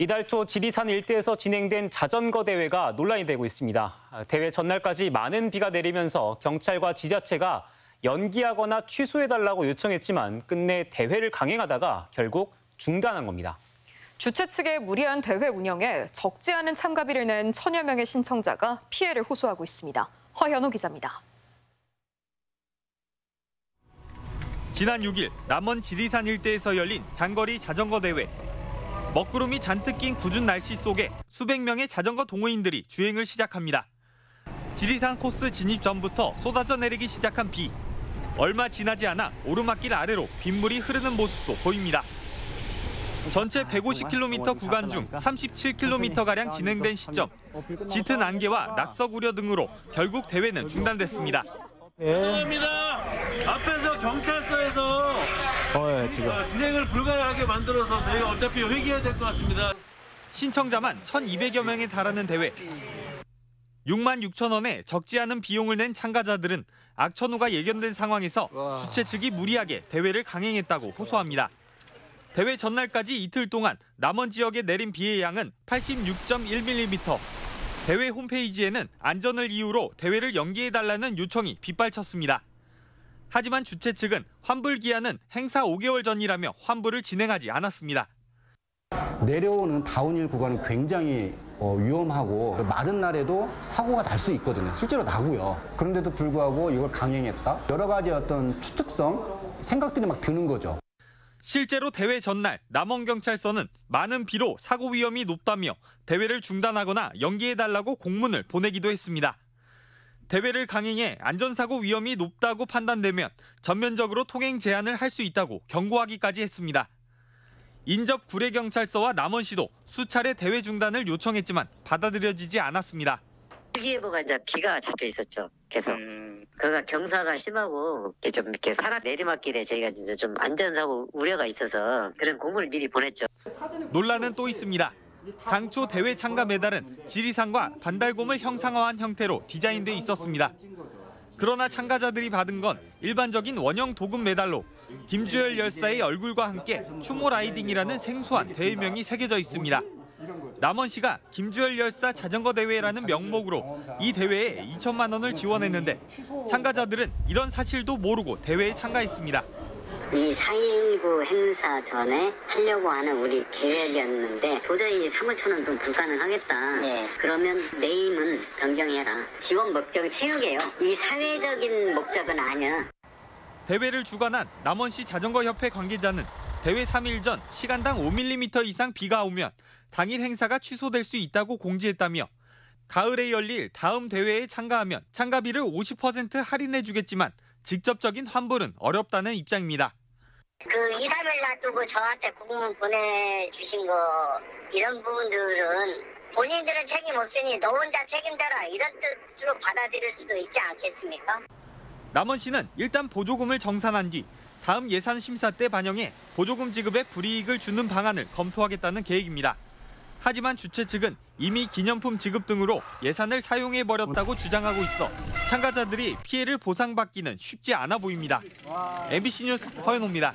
이달 초 지리산 일대에서 진행된 자전거 대회가 논란이 되고 있습니다. 대회 전날까지 많은 비가 내리면서 경찰과 지자체가 연기하거나 취소해달라고 요청했지만 끝내 대회를 강행하다가 결국 중단한 겁니다. 주최 측의 무리한 대회 운영에 적지 않은 참가비를 낸 천여 명의 신청자가 피해를 호소하고 있습니다. 허현호 기자입니다. 지난 6일 남원 지리산 일대에서 열린 장거리 자전거 대회. 먹구름이 잔뜩 낀 궂은 날씨 속에 수백 명의 자전거 동호인들이 주행을 시작합니다. 지리산 코스 진입 전부터 쏟아져 내리기 시작한 비. 얼마 지나지 않아 오르막길 아래로 빗물이 흐르는 모습도 보입니다. 전체 150km 구간 중 37km가량 진행된 시점. 짙은 안개와 낙석 우려 등으로 결국 대회는 중단됐습니다. 죄송합니다. 앞에서 경찰서에서 지금 진행을 불가하게 만들어서 저희가 어차피 회귀해야 될 것 같습니다. 신청자만 1,200여 명에 달하는 대회. 6만 6천 원의 적지 않은 비용을 낸 참가자들은 악천후가 예견된 상황에서 주최 측이 무리하게 대회를 강행했다고 호소합니다. 대회 전날까지 이틀 동안 남원 지역에 내린 비의 양은 86.1mm. 대회 홈페이지에는 안전을 이유로 대회를 연기해달라는 요청이 빗발쳤습니다. 하지만 주최 측은 환불 기한은 행사 5개월 전이라며 환불을 진행하지 않았습니다. 내려오는 다운힐 구간이 굉장히 위험하고 마른 날에도 사고가 날 수 있거든요. 실제로 나고요. 그런데도 불구하고 이걸 강행했다? 여러 가지 어떤 추측성 생각들이 막 드는 거죠. 실제로 대회 전날 남원경찰서는 많은 비로 사고 위험이 높다며 대회를 중단하거나 연기해달라고 공문을 보내기도 했습니다. 대회를 강행해 안전사고 위험이 높다고 판단되면 전면적으로 통행 제한을 할 수 있다고 경고하기까지 했습니다. 인접 구례경찰서와 남원시도 수차례 대회 중단을 요청했지만 받아들여지지 않았습니다. 일기예보가 이제 비가 잡혀 있었죠. 계속. 그러니까 경사가 심하고 이렇게 사람 내리막길에 저희가 진짜 좀 안전사고 우려가 있어서 그런 공문을 미리 보냈죠. 논란은 또 있습니다. 당초 대회 참가 메달은 지리산과 반달곰을 형상화한 형태로 디자인돼 있었습니다. 그러나 참가자들이 받은 건 일반적인 원형 도금 메달로 김주열 열사의 얼굴과 함께 추모 라이딩이라는 생소한 대회명이 새겨져 있습니다. 남원시가 김주열 열사 자전거 대회라는 명목으로 이 대회에 2천만 원을 지원했는데 참가자들은 이런 사실도 모르고 대회에 참가했습니다. 이 4.19 행사 전에 하려고 하는 우리 계획이었는데 도저히 사무처는 좀 불가능하겠다. 그러면 네임은 변경해라. 지원 목적은 체육이에요. 이 사회적인 목적은 아니야. 대회를 주관한 남원시 자전거협회 관계자는 대회 3일 전 시간당 5mm 이상 비가 오면 당일 행사가 취소될 수 있다고 공지했다며 가을에 열릴 다음 대회에 참가하면 참가비를 50% 할인해주겠지만 직접적인 환불은 어렵다는 입장입니다. 그 2, 3일 놔두고 저한테 공문 보내주신 거 이런 부분들은 본인들은 책임 없으니 너 혼자 책임져라 이런 뜻으로 받아들일 수도 있지 않겠습니까? 남원시는 일단 보조금을 정산한 뒤 다음 예산 심사 때 반영해 보조금 지급에 불이익을 주는 방안을 검토하겠다는 계획입니다. 하지만 주최 측은 이미 기념품 지급 등으로 예산을 사용해버렸다고 주장하고 있어 참가자들이 피해를 보상받기는 쉽지 않아 보입니다. MBC 뉴스 허연호입니다.